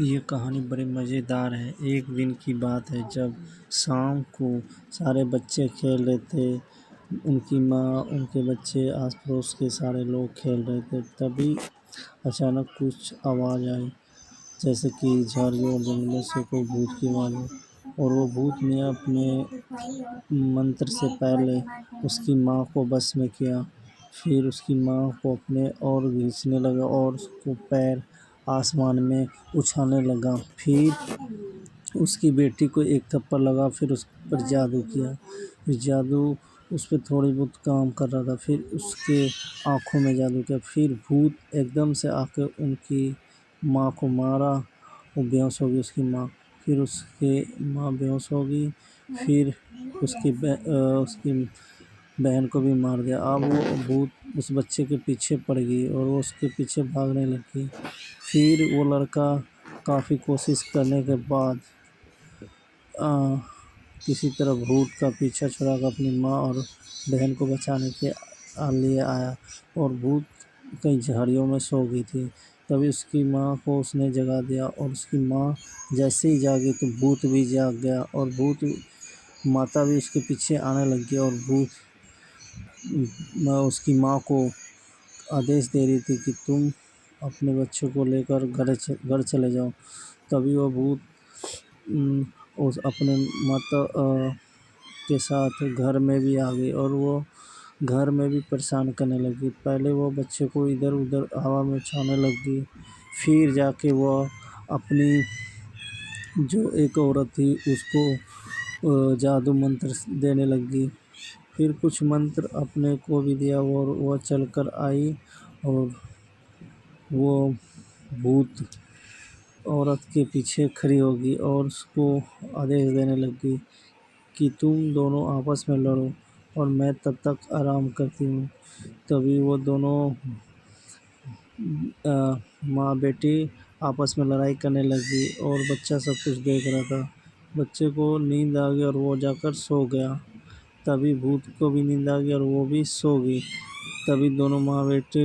ये कहानी बड़ी मज़ेदार है। एक दिन की बात है जब शाम को सारे बच्चे खेल रहे थे। उनकी माँ, उनके बच्चे, आस-पड़ोस के सारे लोग खेल रहे थे। तभी अचानक कुछ आवाज़ आई, जैसे कि झाड़ियों और जंगलों से कोई भूत की आवाज़ हो। और वो भूत ने अपने मंत्र से पहले उसकी माँ को बस में किया। फिर उसकी माँ को अपने ओर खींचने लगा और उसको पैर आसमान में उछालने लगा। फिर उसकी बेटी को एक थप्पड़ लगा, फिर उस पर जादू किया। फिर जादू उस पे थोड़ी बहुत काम कर रहा था। फिर उसके आँखों में जादू किया। फिर भूत एकदम से आकर उनकी माँ को मारा। वो बेहोश हो गई उसकी माँ। फिर उसकी माँ बेहोश हो गई। फिर उसकी बहन को भी मार दिया। अब वो भूत उस बच्चे के पीछे पड़ गई और वो उसके पीछे भागने लगी। फिर वो लड़का काफ़ी कोशिश करने के बाद अ, किसी तरह भूत का पीछा छुड़ाकर अपनी माँ और बहन को बचाने के लिए आया। और भूत कई झाड़ियों में सो गई थी। तभी उसकी माँ को उसने जगा दिया और उसकी माँ जैसे ही जागी तो भूत भी जाग गया और भूत माता भी उसके पीछे आने लगी। और भूत उसकी माँ को आदेश दे रही थी कि तुम अपने बच्चों को लेकर घर चले जाओ। तभी वह भूत उस अपने माता के साथ घर में भी आ गई और वो घर में भी परेशान करने लगी। पहले वो बच्चे को इधर उधर हवा में उछालने लगी। फिर जाके वह अपनी जो एक औरत थी उसको जादू मंत्र देने लगी। फिर कुछ मंत्र अपने को भी दिया और वह चल कर आई। और वो भूत औरत के पीछे खड़ी हो गई और उसको आदेश देने लगी कि तुम दोनों आपस में लड़ो और मैं तब तक आराम करती हूँ। तभी वो दोनों माँ बेटी आपस में लड़ाई करने लगी और बच्चा सब कुछ देख रहा था। बच्चे को नींद आ गई और वो जाकर सो गया। तभी भूत को भी नींद आ गई और वो भी सो गई। तभी दोनों माँ बेटे